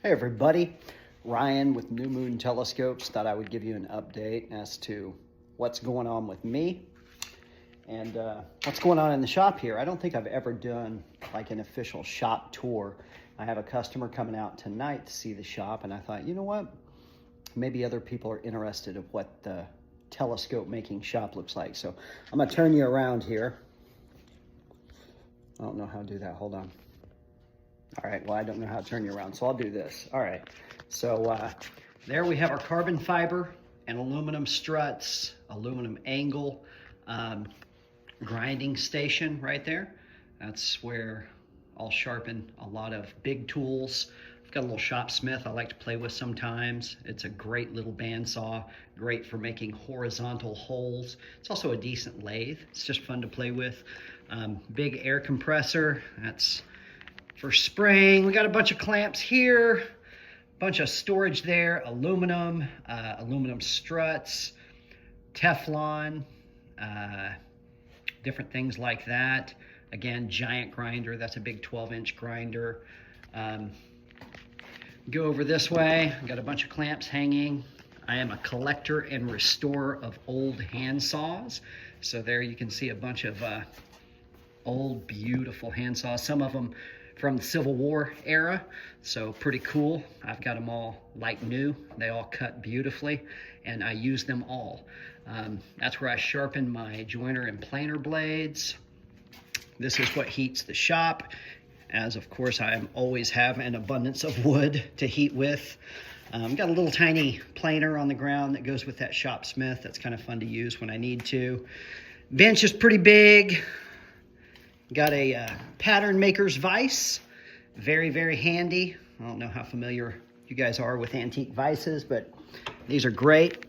Hey everybody, Ryan with New Moon Telescopes. Thought I would give you an update as to what's going on with me and what's going on in the shop here. I don't think I've ever done like an official shop tour. I have a customer coming out tonight to see the shop, and I thought, you know what, maybe other people are interested in what the telescope making shop looks like. So I'm gonna turn you around here. I don't know how to do that, hold on. All right, well, I don't know how to turn you around, so I'll do this. All right, so there we have our carbon fiber and aluminum struts, aluminum angle grinding station right there. That's where I'll sharpen a lot of big tools. I've got a little shop smith I like to play with sometimes. It's a great little bandsaw, great for making horizontal holes. It's also a decent lathe. It's just fun to play with. Big air compressor, that's for spraying. We got a bunch of clamps here, bunch of storage there, aluminum, aluminum struts, Teflon, different things like that. Again, giant grinder, that's a big 12-inch grinder. Go over this way, got a bunch of clamps hanging. I am a collector and restorer of old hand saws. So there you can see a bunch of old, beautiful hand saws. Some of them from the Civil War era, so pretty cool. I've got them all like new. They all cut beautifully, and I use them all. That's where I sharpen my joiner and planer blades. This is what heats the shop, as of course I always have an abundance of wood to heat with. Got a little tiny planer on the ground that goes with that shop smith. That's kind of fun to use when I need to. Bench is pretty big. Got a pattern maker's vise, very, very handy. I don't know how familiar you guys are with antique vices, but these are great.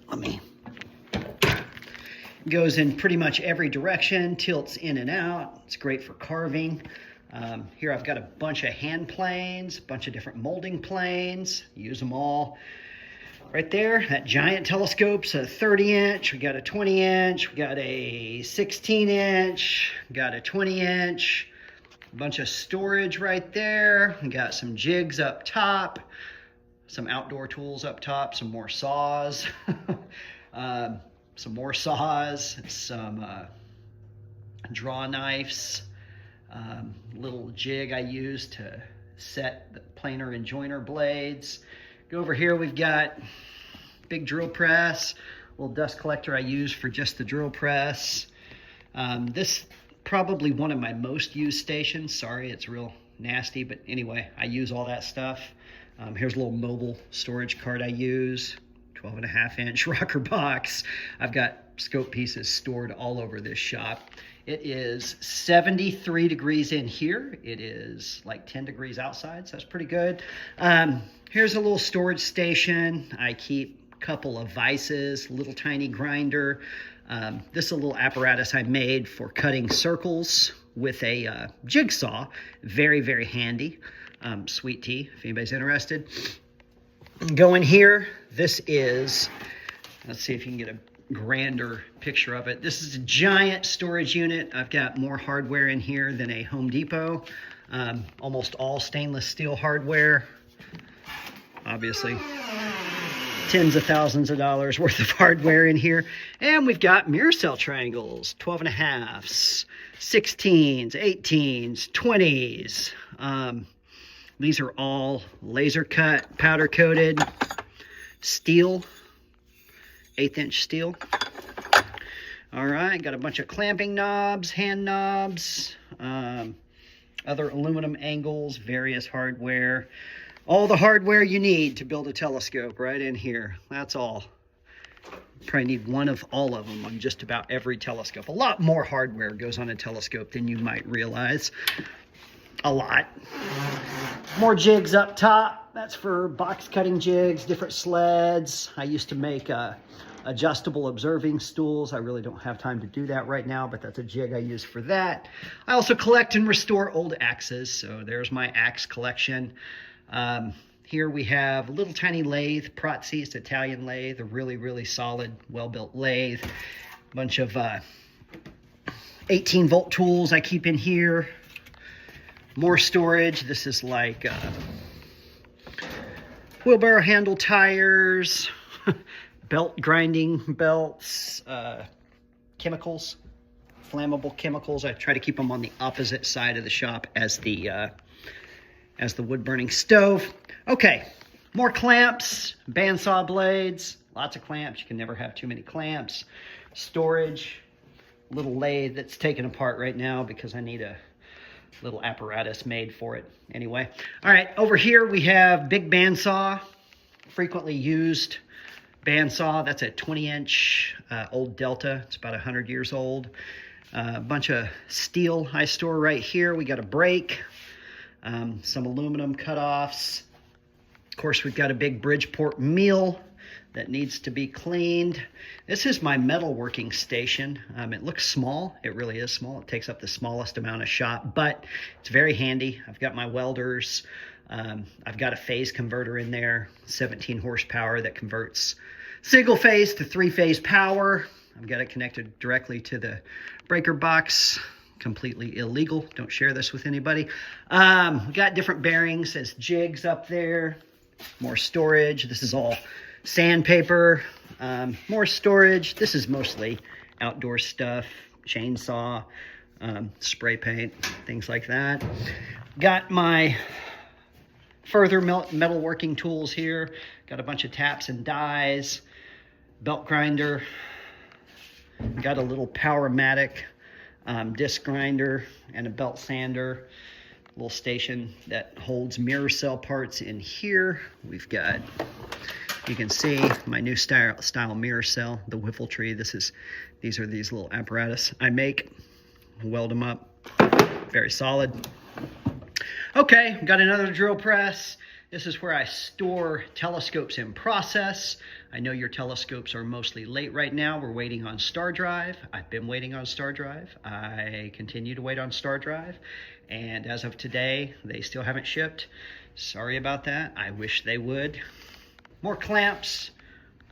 Goes in pretty much every direction, tilts in and out. It's great for carving. Here I've got a bunch of hand planes, a bunch of different molding planes. Use them all. Right there, that giant telescope's a 30-inch, we got a 20-inch, we got a 16-inch, got a 20-inch, a bunch of storage right there. We got some jigs up top, some outdoor tools up top, some more saws, some more saws, some draw knives, little jig I use to set the planer and joiner blades. Go over here, we've got big drill press, little dust collector I use for just the drill press. This probably one of my most used stations. Sorry, it's real nasty, but anyway, I use all that stuff. Here's a little mobile storage cart I use, 12.5-inch rocker box. I've got scope pieces stored all over this shop. It is 73 degrees in here. It is like 10 degrees outside, so that's pretty good. Here's a little storage station. I keep a couple of vices, little tiny grinder. This is a little apparatus I made for cutting circles with a jigsaw. Very, very handy. Sweet tea, if anybody's interested. Go in here. This is, let's see if you can get a grander picture of it. This is a giant storage unit. I've got more hardware in here than a Home Depot. Almost all stainless steel hardware. Obviously, tens of thousands of dollars worth of hardware in here. And we've got mirror cell triangles, 12.5s, 16s, 18s, 20s. These are all laser cut, powder coated steel, 1/8-inch steel. All right, got a bunch of clamping knobs, hand knobs, other aluminum angles, various hardware. All the hardware you need to build a telescope right in here. That's all. Probably need one of all of them on just about every telescope. A lot more hardware goes on a telescope than you might realize. A lot. More jigs up top. That's for box cutting jigs, different sleds. I used to make adjustable observing stools. I really don't have time to do that right now, but that's a jig I use for that. I also collect and restore old axes. So there's my axe collection. Here we have a little tiny lathe, Protzi, it's Italian lathe, a really, really solid, well-built lathe. A bunch of 18-volt tools I keep in here. More storage. This is like wheelbarrow handle tires, belt grinding belts, chemicals, flammable chemicals. I try to keep them on the opposite side of the shop as the wood burning stove. Okay, more clamps, bandsaw blades, lots of clamps. You can never have too many clamps. Storage, little lathe that's taken apart right now because I need a little apparatus made for it. Anyway, all right, over here we have big bandsaw, frequently used bandsaw. That's a 20-inch old Delta. It's about 100 years old. A bunch of steel I store right here. We got a brake, some aluminum cutoffs. Of course, we've got a big Bridgeport mill that needs to be cleaned. This is my metalworking station. It looks small. It really is small. It takes up the smallest amount of shop, but it's very handy. I've got my welders. I've got a phase converter in there, 17 horsepower that converts single phase to 3-phase power. I've got it connected directly to the breaker box. Completely illegal. Don't share this with anybody. We've got different bearings as jigs up there. More storage. This is all sandpaper. More storage. This is mostly outdoor stuff. Chainsaw, spray paint, things like that. Got my further metalworking tools here. Got a bunch of taps and dies. Belt grinder. Got a little Powermatic disc grinder and a belt sander. Little station that holds mirror cell parts in here. We've got, you can see my new style mirror cell, the wiffle tree. These are these little apparatus I make. Weld them up. Very solid. Okay, got another drill press. This is where I store telescopes in process. I know your telescopes are mostly late right now. We're waiting on Star Drive. I've been waiting on Star Drive. I continue to wait on Star Drive. And as of today, they still haven't shipped. Sorry about that. I wish they would. More clamps,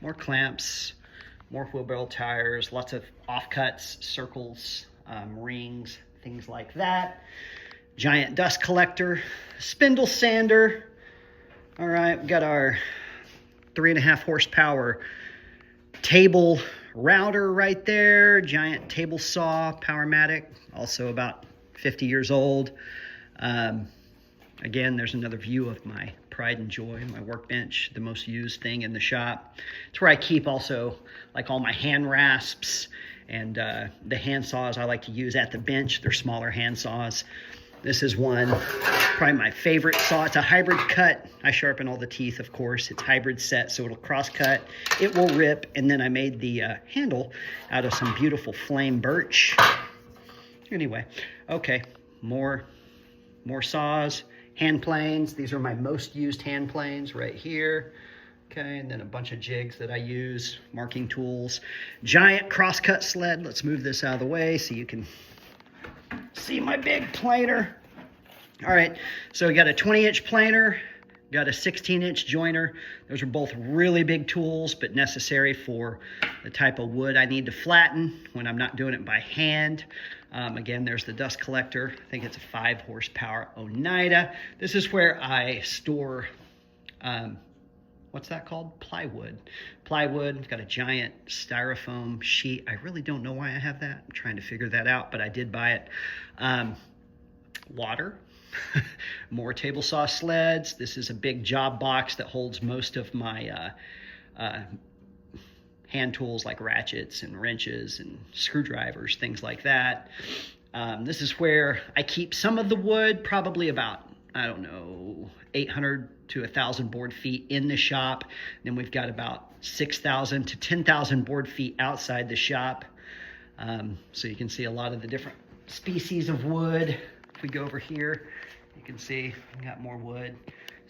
more wheelbarrow tires, lots of offcuts, circles, rings, things like that. Giant dust collector, spindle sander. All right, we've got our 3.5 horsepower table router right there. Giant table saw, Powermatic, also about 50 years old. Again, there's another view of my pride and joy, my workbench, the most used thing in the shop. It's where I keep also like all my hand rasps and the hand saws I like to use at the bench. They're smaller hand saws. This is one, probably my favorite saw. It's a hybrid cut. I sharpen all the teeth, of course. It's hybrid set, so it'll cross cut. It will rip, and then I made the handle out of some beautiful flame birch. Anyway, okay, more saws, hand planes. These are my most used hand planes right here. Okay, and then a bunch of jigs that I use, marking tools. Giant crosscut sled. Let's move this out of the way so you can see my big planer. All right, so we got a 20-inch planer, got a 16-inch joiner. Those are both really big tools, but necessary for the type of wood I need to flatten when I'm not doing it by hand. Again, there's the dust collector. I think it's a 5 horsepower Oneida. This is where I store, what's that called? Plywood. I've got a giant styrofoam sheet. I really don't know why I have that. I'm trying to figure that out, but I did buy it. Water. More table saw sleds. This is a big job box that holds most of my hand tools like ratchets and wrenches and screwdrivers, things like that. This is where I keep some of the wood, probably about, I don't know, 800 to 1,000 board feet in the shop. Then we've got about 6,000 to 10,000 board feet outside the shop. So you can see a lot of the different species of wood. If we go over here, you can see we got more wood.